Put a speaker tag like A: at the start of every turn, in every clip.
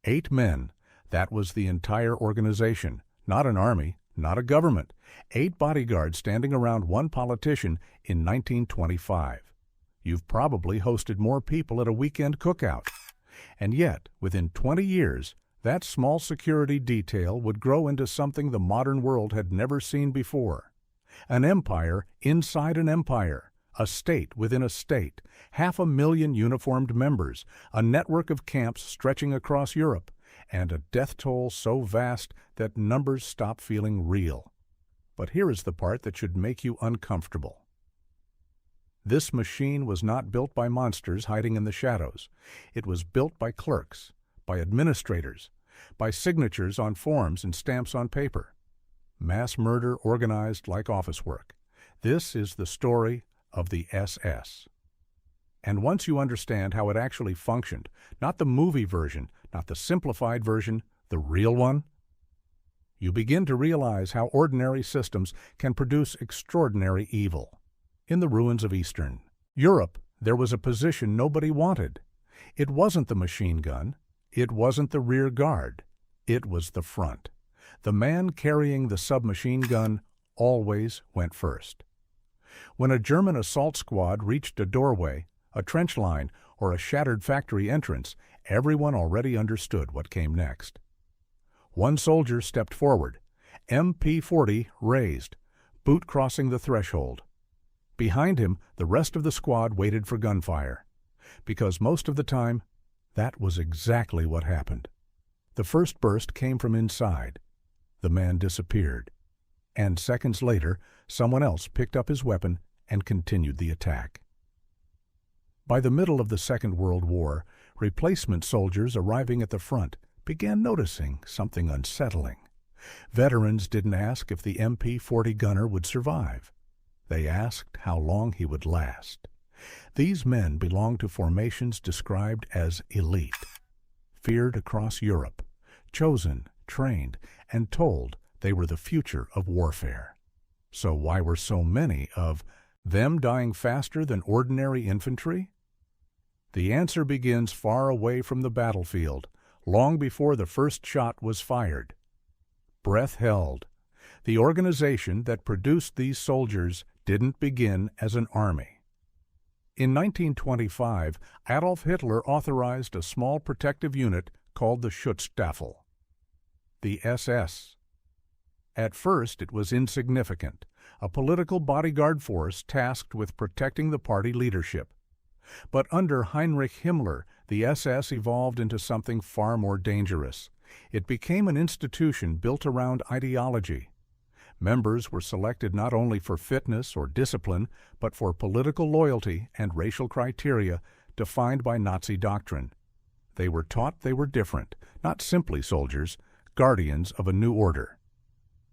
A: 8 men. That was the entire organization. Not an army, not a government. 8 bodyguards standing around one politician in 1925. You've probably hosted more people at a weekend cookout. And yet, within 20 years, that small security detail would grow into something the modern world had never seen before. An empire inside an empire, a state within a state, 500,000 uniformed members, a network of camps stretching across Europe, and a death toll so vast that numbers stop feeling real. But here is the part that should make you uncomfortable. This machine was not built by monsters hiding in the shadows. It was built by clerks, by administrators, by signatures on forms and stamps on paper. Mass murder organized like office work. This is the story of the SS. And once you understand how it actually functioned, not the movie version, not the simplified version, the real one, you begin to realize how ordinary systems can produce extraordinary evil. In the ruins of Eastern Europe, there was a position nobody wanted. It wasn't the machine gun. It wasn't the rear guard. It was the front. The man carrying the submachine gun always went first. When a German assault squad reached a doorway, a trench line, or a shattered factory entrance, everyone already understood what came next. One soldier stepped forward, MP40 raised, boot crossing the threshold. Behind him, the rest of the squad waited for gunfire, because most of the time, that was exactly what happened. The first burst came from inside. The man disappeared, and seconds later, someone else picked up his weapon and continued the attack. By the middle of the Second World War, replacement soldiers arriving at the front began noticing something unsettling. Veterans didn't ask if the MP40 gunner would survive. They asked how long he would last. These men belonged to formations described as elite, feared across Europe, chosen, trained, and told they were the future of warfare. So why were so many of them dying faster than ordinary infantry? The answer begins far away from the battlefield, long before the first shot was fired. Breath held. The organization that produced these soldiers didn't begin as an army. In 1925, Adolf Hitler authorized a small protective unit called the Schutzstaffel, the SS. At first, it was insignificant, a political bodyguard force tasked with protecting the party leadership. But under Heinrich Himmler, the SS evolved into something far more dangerous. It became an institution built around ideology. Members were selected not only for fitness or discipline, but for political loyalty and racial criteria defined by Nazi doctrine. They were taught they were different, not simply soldiers, guardians of a new order.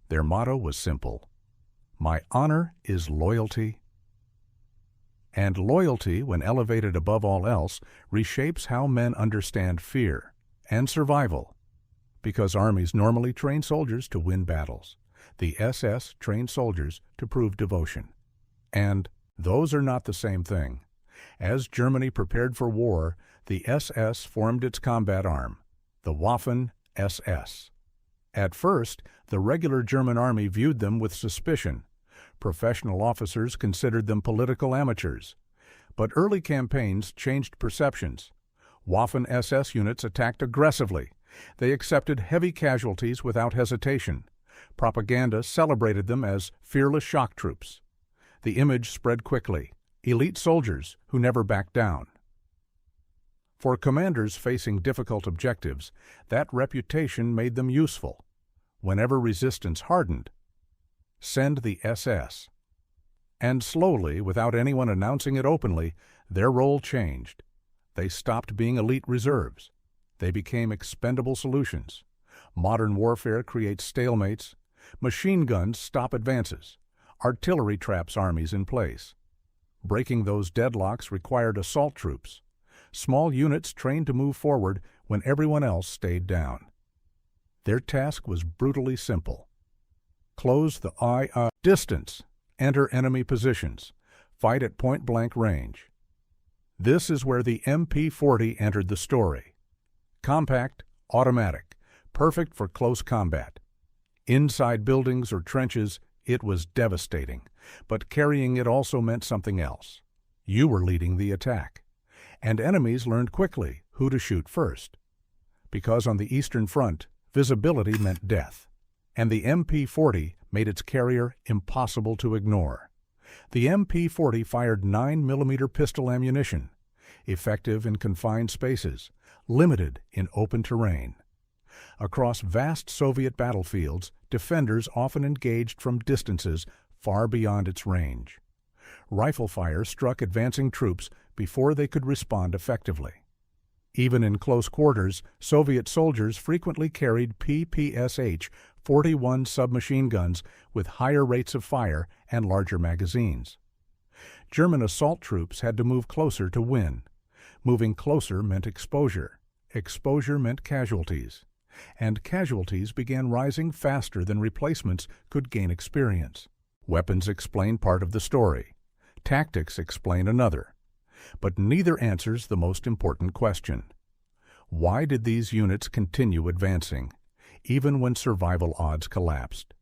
A: Their motto was simple: "My honor is loyalty." And loyalty, when elevated above all else, reshapes how men understand fear and survival. Because armies normally train soldiers to win battles, the SS trained soldiers to prove devotion. And those are not the same thing. As Germany prepared for war, the SS formed its combat arm, the Waffen-SS. At first, the regular German army viewed them with suspicion. Professional officers considered them political amateurs. But early campaigns changed perceptions. Waffen-SS units attacked aggressively. They accepted heavy casualties without hesitation. Propaganda celebrated them as fearless shock troops. The image spread quickly: elite soldiers who never backed down. For commanders facing difficult objectives, that reputation made them useful. Whenever resistance hardened, send the SS. And slowly, without anyone announcing it openly, their role changed. They stopped being elite reserves. They became expendable solutions. Modern warfare creates stalemates. Machine guns stop advances. Artillery traps armies in place. Breaking those deadlocks required assault troops. Small units trained to move forward when everyone else stayed down. Their task was brutally simple: close the eye distance, enter enemy positions, fight at point-blank range. This is where the MP40 entered the story. Compact, automatic, perfect for close combat. Inside buildings or trenches, it was devastating, but carrying it also meant something else. You were leading the attack, and enemies learned quickly who to shoot first. Because on the Eastern Front, visibility meant death, and the MP40 made its carrier impossible to ignore. The MP40 fired 9mm pistol ammunition, effective in confined spaces, limited in open terrain. Across vast Soviet battlefields, defenders often engaged from distances far beyond its range. Rifle fire struck advancing troops before they could respond effectively. Even in close quarters, Soviet soldiers frequently carried PPSH-41 submachine guns with higher rates of fire and larger magazines. German assault troops had to move closer to win. Moving closer meant exposure. Exposure meant casualties. And casualties began rising faster than replacements could gain experience. Weapons explain part of the story. Tactics explain another. But neither answers the most important question. Why did these units continue advancing, even when survival odds collapsed?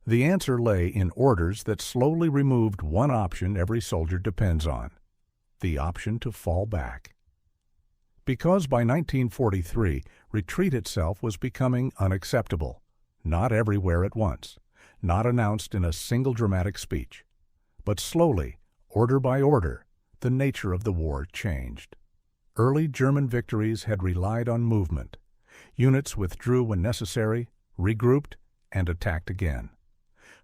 A: The answer lay in orders that slowly removed one option every soldier depends on: the option to fall back. Because by 1943, retreat itself was becoming unacceptable, not everywhere at once, not announced in a single dramatic speech. But slowly, order by order, the nature of the war changed. Early German victories had relied on movement. Units withdrew when necessary, regrouped, and attacked again.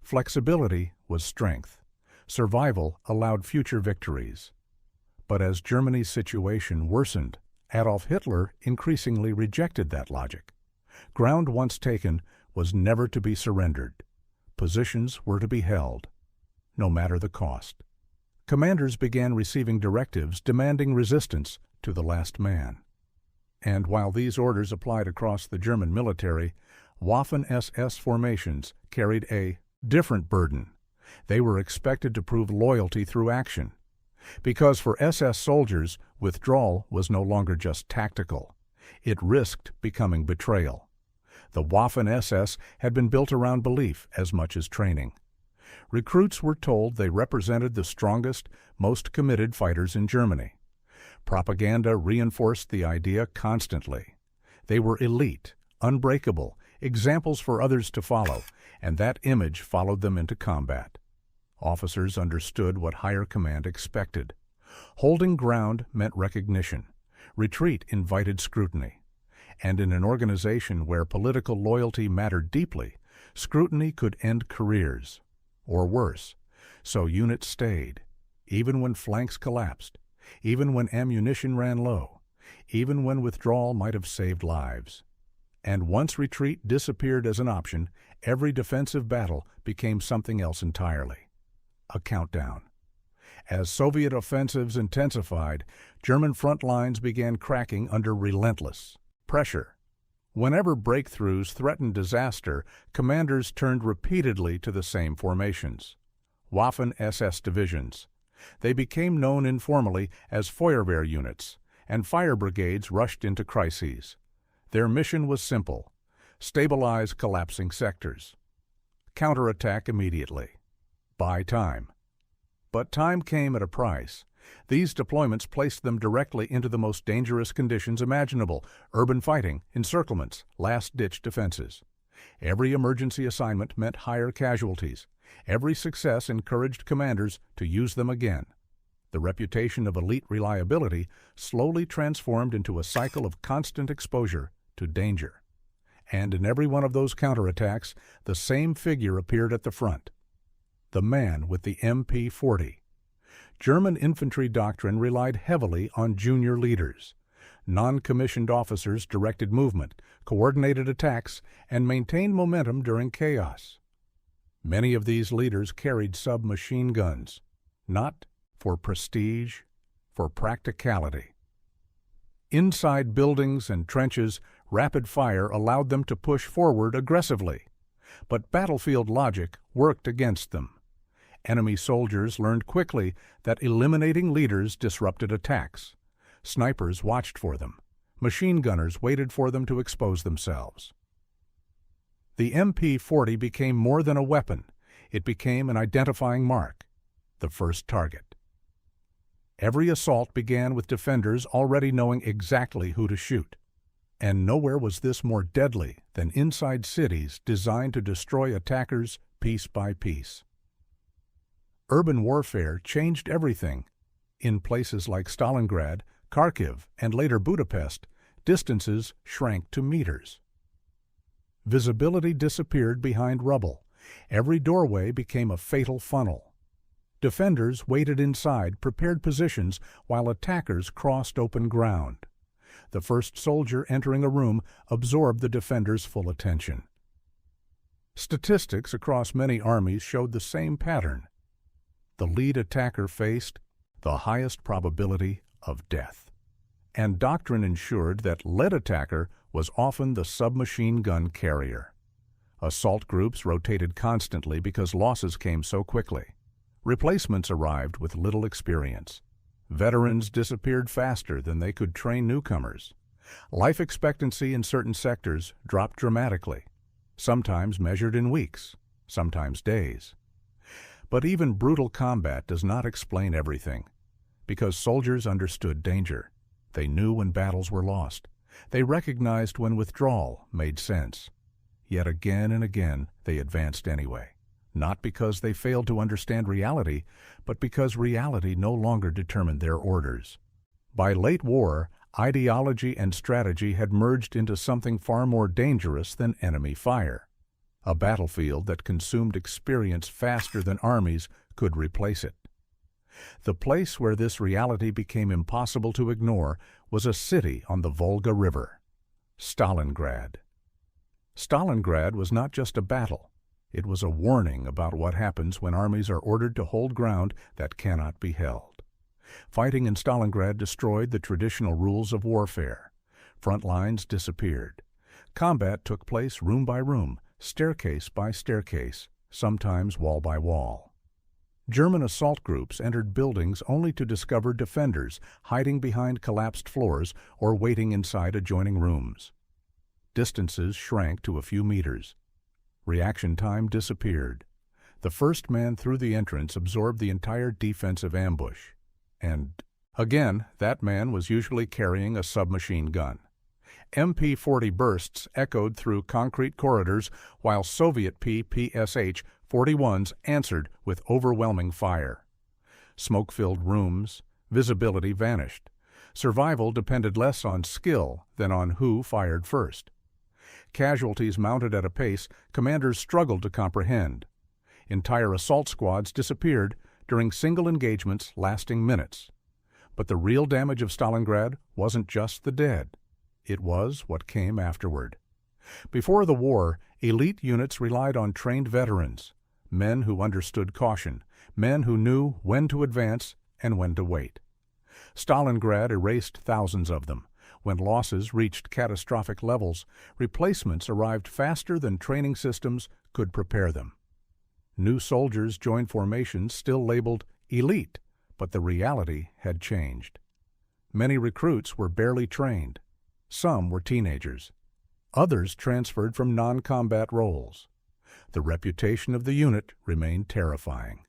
A: Flexibility was strength. Survival allowed future victories. But as Germany's situation worsened, Adolf Hitler increasingly rejected that logic. Ground once taken was never to be surrendered. Positions were to be held, no matter the cost. Commanders began receiving directives demanding resistance to the last man. And while these orders applied across the German military, Waffen-SS formations carried a different burden. They were expected to prove loyalty through action. Because for SS soldiers, withdrawal was no longer just tactical. It risked becoming betrayal. The Waffen-SS had been built around belief as much as training. Recruits were told they represented the strongest, most committed fighters in Germany. Propaganda reinforced the idea constantly. They were elite, unbreakable, examples for others to follow, and that image followed them into combat. Officers understood what higher command expected. Holding ground meant recognition. Retreat invited scrutiny. And in an organization where political loyalty mattered deeply, scrutiny could end careers. Or worse, so units stayed, even when flanks collapsed, even when ammunition ran low, even when withdrawal might have saved lives. And once retreat disappeared as an option, every defensive battle became something else entirely. A countdown. As Soviet offensives intensified, German front lines began cracking under relentless pressure. Whenever breakthroughs threatened disaster, commanders turned repeatedly to the same formations: Waffen-SS divisions. They became known informally as Feuerwehr units, and fire brigades rushed into crises. Their mission was simple: stabilize collapsing sectors. Counterattack immediately. Buy time. But time came at a price. These deployments placed them directly into the most dangerous conditions imaginable: urban fighting, encirclements, last-ditch defenses. Every emergency assignment meant higher casualties. Every success encouraged commanders to use them again. The reputation of elite reliability slowly transformed into a cycle of constant exposure to danger. And in every one of those counterattacks, the same figure appeared at the front: the man with the MP40. German infantry doctrine relied heavily on junior leaders. Non-commissioned officers directed movement, coordinated attacks, and maintained momentum during chaos. Many of these leaders carried submachine guns, not for prestige, for practicality. Inside buildings and trenches, rapid fire allowed them to push forward aggressively. But battlefield logic worked against them. Enemy soldiers learned quickly that eliminating leaders disrupted attacks. Snipers watched for them. Machine gunners waited for them to expose themselves. The MP40 became more than a weapon. It became an identifying mark, the first target. Every assault began with defenders already knowing exactly who to shoot. And nowhere was this more deadly than inside cities designed to destroy attackers piece by piece. Urban warfare changed everything. In places like Stalingrad, Kharkiv, and later Budapest, distances shrank to meters. Visibility disappeared behind rubble. Every doorway became a fatal funnel. Defenders waited inside prepared positions while attackers crossed open ground. The first soldier entering a room absorbed the defender's full attention. Statistics across many armies showed the same pattern. The lead attacker faced the highest probability of death. And doctrine ensured that lead attacker was often the submachine gun carrier. Assault groups rotated constantly because losses came so quickly. Replacements arrived with little experience. Veterans disappeared faster than they could train newcomers. Life expectancy in certain sectors dropped dramatically, sometimes measured in weeks, sometimes days. But even brutal combat does not explain everything, because soldiers understood danger. They knew when battles were lost. They recognized when withdrawal made sense. Yet again and again they advanced anyway, not because they failed to understand reality, but because reality no longer determined their orders. By late war, ideology and strategy had merged into something far more dangerous than enemy fire. A battlefield that consumed experience faster than armies could replace it. The place where this reality became impossible to ignore was a city on the Volga River, Stalingrad. Stalingrad was not just a battle. It was a warning about what happens when armies are ordered to hold ground that cannot be held. Fighting in Stalingrad destroyed the traditional rules of warfare. Front lines disappeared. Combat took place room by room, staircase by staircase, sometimes wall by wall. German assault groups entered buildings only to discover defenders hiding behind collapsed floors or waiting inside adjoining rooms. Distances shrank to a few meters. Reaction time disappeared. The first man through the entrance absorbed the entire defensive ambush. And, again, that man was usually carrying a submachine gun. MP40 bursts echoed through concrete corridors while Soviet PPSH-41s answered with overwhelming fire. Smoke-filled rooms, visibility vanished. Survival depended less on skill than on who fired first. Casualties mounted at a pace commanders struggled to comprehend. Entire assault squads disappeared during single engagements lasting minutes. But the real damage of Stalingrad wasn't just the dead. It was what came afterward. Before the war, elite units relied on trained veterans, men who understood caution, men who knew when to advance and when to wait. Stalingrad erased thousands of them. When losses reached catastrophic levels, replacements arrived faster than training systems could prepare them. New soldiers joined formations still labeled elite, but the reality had changed. Many recruits were barely trained. Some were teenagers. Others transferred from non-combat roles. The reputation of the unit remained terrifying.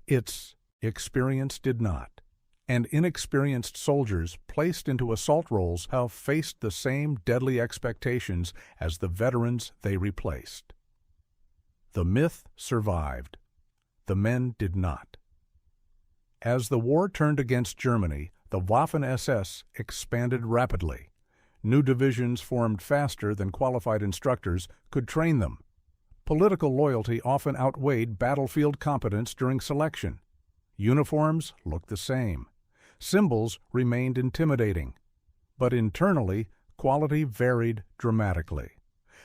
A: Its experience did not, and inexperienced soldiers placed into assault roles have faced the same deadly expectations as the veterans they replaced. The myth survived. The men did not. As the war turned against Germany, the Waffen-SS expanded rapidly. New divisions formed faster than qualified instructors could train them. Political loyalty often outweighed battlefield competence during selection. Uniforms looked the same. Symbols remained intimidating. But internally, quality varied dramatically.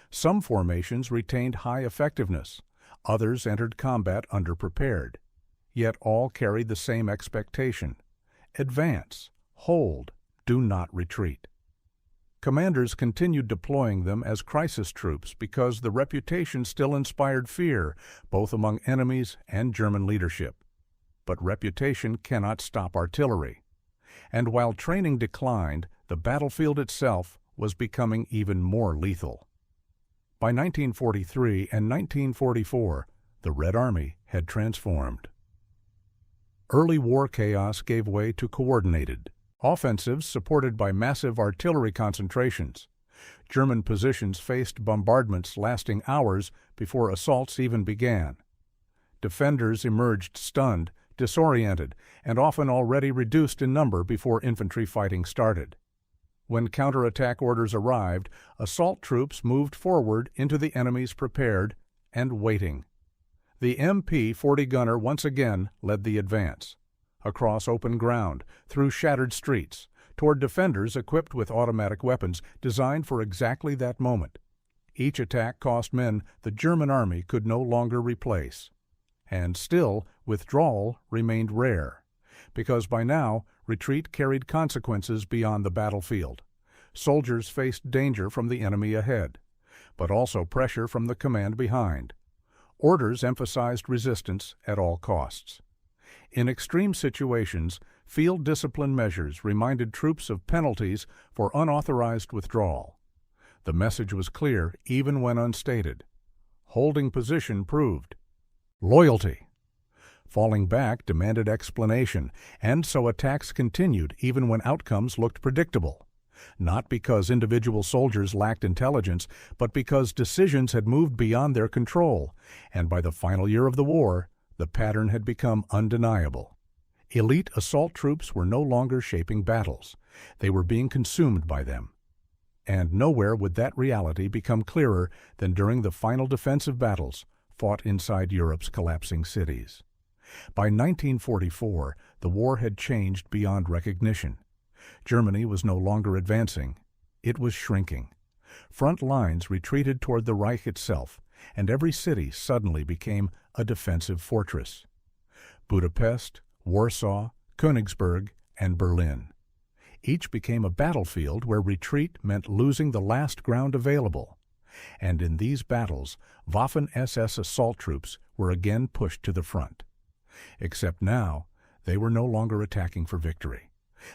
A: Some formations retained high effectiveness. Others entered combat underprepared. Yet all carried the same expectation: advance, hold, do not retreat. Commanders continued deploying them as crisis troops because the reputation still inspired fear, both among enemies and German leadership. But reputation cannot stop artillery. And while training declined, the battlefield itself was becoming even more lethal. By 1943 and 1944, the Red Army had transformed. Early war chaos gave way to coordinated offensives supported by massive artillery concentrations. German positions faced bombardments lasting hours before assaults even began. Defenders emerged stunned, disoriented, and often already reduced in number before infantry fighting started. When counterattack orders arrived, assault troops moved forward into the enemy's prepared and waiting. The MP40 gunner once again led the advance, across open ground, through shattered streets, toward defenders equipped with automatic weapons designed for exactly that moment. Each attack cost men the German army could no longer replace. And still, withdrawal remained rare, because by now, retreat carried consequences beyond the battlefield. Soldiers faced danger from the enemy ahead, but also pressure from the command behind. Orders emphasized resistance at all costs. In extreme situations, field discipline measures reminded troops of penalties for unauthorized withdrawal. The message was clear even when unstated. Holding position proved loyalty. Falling back demanded explanation, and so attacks continued even when outcomes looked predictable. Not because individual soldiers lacked intelligence, but because decisions had moved beyond their control, and by the final year of the war, the pattern had become undeniable. Elite assault troops were no longer shaping battles. They were being consumed by them. And nowhere would that reality become clearer than during the final defensive battles fought inside Europe's collapsing cities. By 1944, the war had changed beyond recognition. Germany was no longer advancing. It was shrinking. Front lines retreated toward the Reich itself, and every city suddenly became a defensive fortress. Budapest, Warsaw, Königsberg, and Berlin. Each became a battlefield where retreat meant losing the last ground available. And in these battles, Waffen-SS assault troops were again pushed to the front. Except now, they were no longer attacking for victory.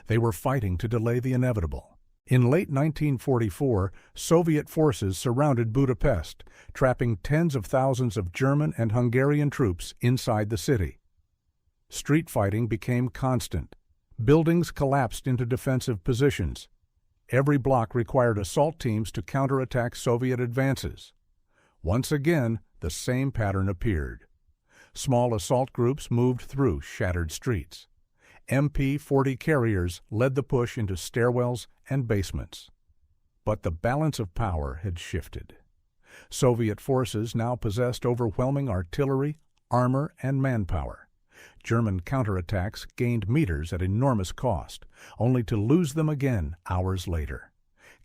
A: They were fighting to delay the inevitable. In late 1944, Soviet forces surrounded Budapest, trapping tens of thousands of German and Hungarian troops inside the city. Street fighting became constant. Buildings collapsed into defensive positions. Every block required assault teams to counterattack Soviet advances. Once again, the same pattern appeared. Small assault groups moved through shattered streets. MP40 carriers led the push into stairwells and basements. But the balance of power had shifted. Soviet forces now possessed overwhelming artillery, armor, and manpower. German counterattacks gained meters at enormous cost, only to lose them again hours later.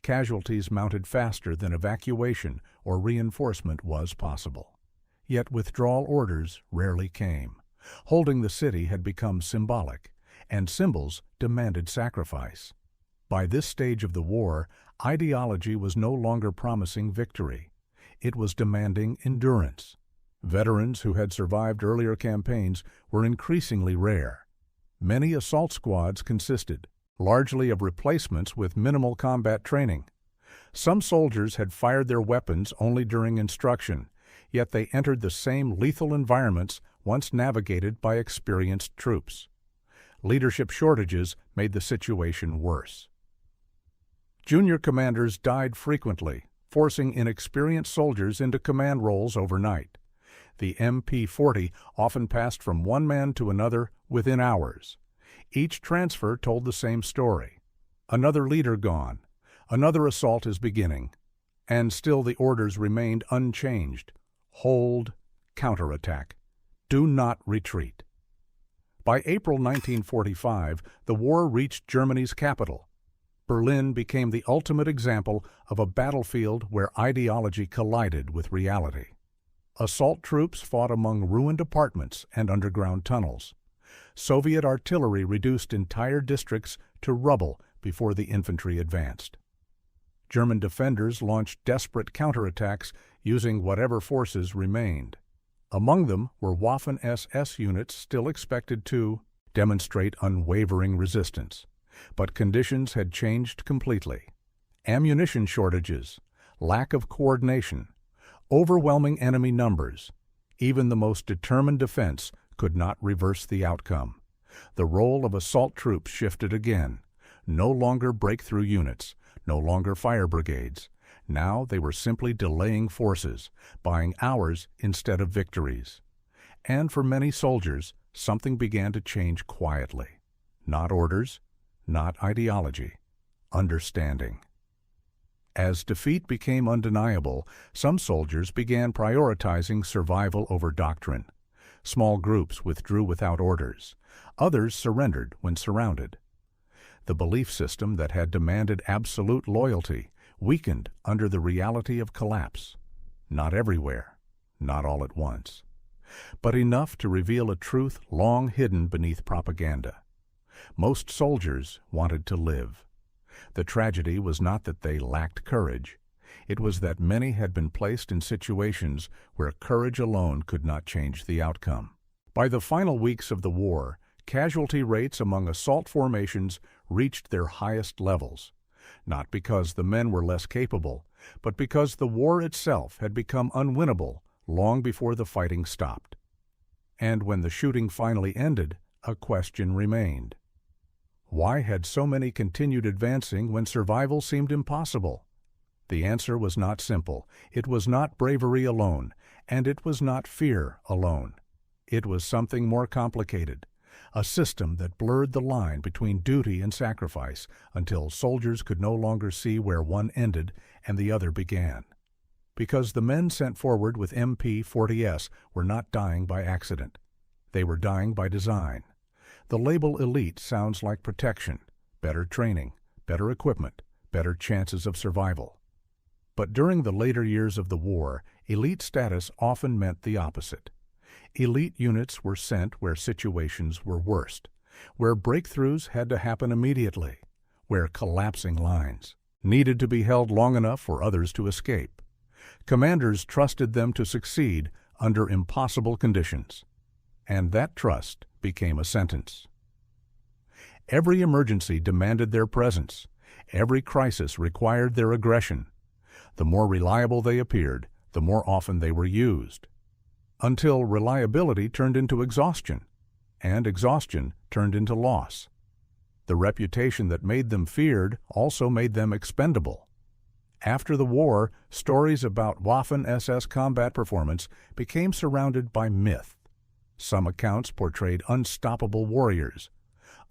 A: Casualties mounted faster than evacuation or reinforcement was possible. Yet withdrawal orders rarely came. Holding the city had become symbolic, and symbols demanded sacrifice. By this stage of the war, ideology was no longer promising victory. It was demanding endurance. Veterans who had survived earlier campaigns were increasingly rare. Many assault squads consisted largely of replacements with minimal combat training. Some soldiers had fired their weapons only during instruction, yet they entered the same lethal environments once navigated by experienced troops. Leadership shortages made the situation worse. Junior commanders died frequently, forcing inexperienced soldiers into command roles overnight. The MP40 often passed from one man to another within hours. Each transfer told the same story. Another leader gone. Another assault is beginning. And still the orders remained unchanged. Hold, counterattack. Do not retreat. By April 1945, the war reached Germany's capital. Berlin became the ultimate example of a battlefield where ideology collided with reality. Assault troops fought among ruined apartments and underground tunnels. Soviet artillery reduced entire districts to rubble before the infantry advanced. German defenders launched desperate counterattacks using whatever forces remained. Among them were Waffen-SS units still expected to demonstrate unwavering resistance. But conditions had changed completely. Ammunition shortages, lack of coordination, overwhelming enemy numbers. Even the most determined defense could not reverse the outcome. The role of assault troops shifted again. No longer breakthrough units, no longer fire brigades. Now they were simply delaying forces, buying hours instead of victories. And for many soldiers, something began to change quietly. Not orders, not ideology, understanding. As defeat became undeniable, some soldiers began prioritizing survival over doctrine. Small groups withdrew without orders. Others surrendered when surrounded. The belief system that had demanded absolute loyalty weakened under the reality of collapse. Not everywhere, not all at once, but enough to reveal a truth long hidden beneath propaganda. Most soldiers wanted to live. The tragedy was not that they lacked courage. It was that many had been placed in situations where courage alone could not change the outcome. By the final weeks of the war, casualty rates among assault formations reached their highest levels, not because the men were less capable, but because the war itself had become unwinnable long before the fighting stopped. And when the shooting finally ended, a question remained. Why had so many continued advancing when survival seemed impossible? The answer was not simple. It was not bravery alone, and it was not fear alone. It was something more complicated, a system that blurred the line between duty and sacrifice until soldiers could no longer see where one ended and the other began. Because the men sent forward with MP40s were not dying by accident. They were dying by design. The label elite sounds like protection, better training, better equipment, better chances of survival. But during the later years of the war, elite status often meant the opposite. Elite units were sent where situations were worst, where breakthroughs had to happen immediately, where collapsing lines needed to be held long enough for others to escape. Commanders trusted them to succeed under impossible conditions, and that trust became a sentence. Every emergency demanded their presence. Every crisis required their aggression. The more reliable they appeared, the more often they were used, until reliability turned into exhaustion, and exhaustion turned into loss. The reputation that made them feared also made them expendable. After the war, stories about Waffen-SS combat performance became surrounded by myth. Some accounts portrayed unstoppable warriors.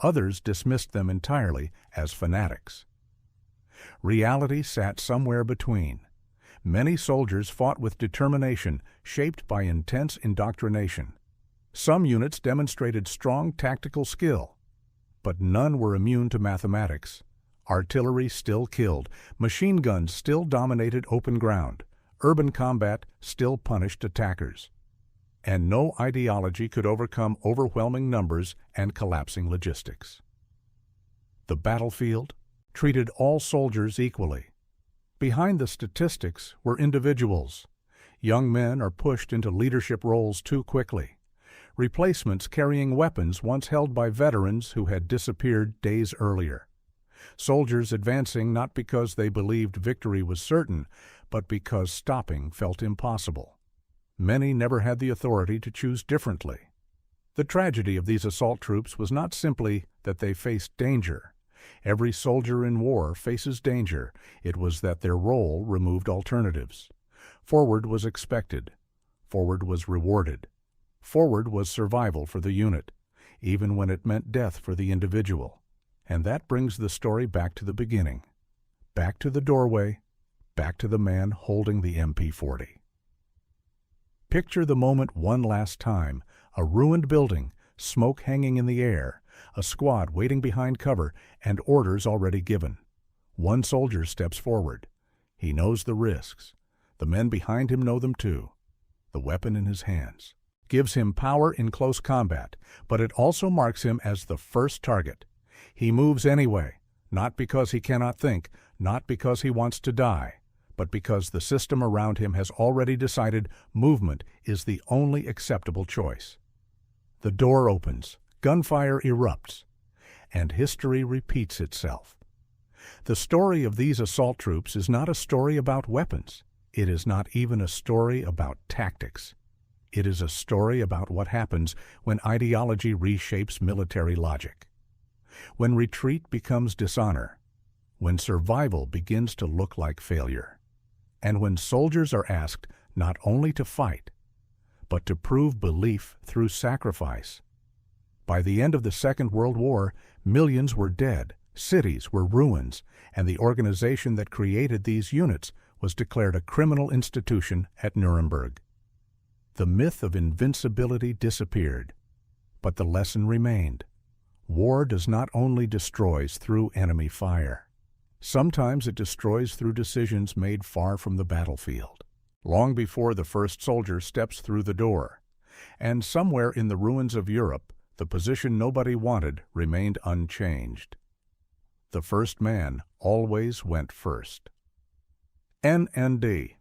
A: Others dismissed them entirely as fanatics. Reality sat somewhere between. Many soldiers fought with determination shaped by intense indoctrination. Some units demonstrated strong tactical skill, but none were immune to mathematics. Artillery still killed, machine guns still dominated open ground, urban combat still punished attackers. And no ideology could overcome overwhelming numbers and collapsing logistics. The battlefield treated all soldiers equally. Behind the statistics were individuals. Young men are pushed into leadership roles too quickly. Replacements carrying weapons once held by veterans who had disappeared days earlier. Soldiers advancing not because they believed victory was certain, but because stopping felt impossible. Many never had the authority to choose differently. The tragedy of these assault troops was not simply that they faced danger. Every soldier in war faces danger. It was that their role removed alternatives. Forward was expected. Forward was rewarded. Forward was survival for the unit, even when it meant death for the individual. And that brings the story back to the beginning. Back to the doorway, back to the man holding the MP40. Picture the moment one last time, a ruined building, smoke hanging in the air, a squad waiting behind cover, and orders already given. One soldier steps forward. He knows the risks. The men behind him know them too. The weapon in his hands gives him power in close combat, but it also marks him as the first target. He moves anyway, not because he cannot think, not because he wants to die, but because the system around him has already decided movement is the only acceptable choice. The door opens. Gunfire erupts. and history repeats itself. The story of these assault troops is not a story about weapons. It is not even a story about tactics. It is a story about what happens when ideology reshapes military logic, when retreat becomes dishonor, when survival begins to look like failure, and when soldiers are asked not only to fight, but to prove belief through sacrifice. By the end of the Second World War, millions were dead, cities were ruins, and the organization that created these units was declared a criminal institution at Nuremberg. The myth of invincibility disappeared, but the lesson remained. War does not only destroy through enemy fire. Sometimes it destroys through decisions made far from the battlefield, long before the first soldier steps through the door. And somewhere in the ruins of Europe, the position nobody wanted remained unchanged. The first man always went first. NND.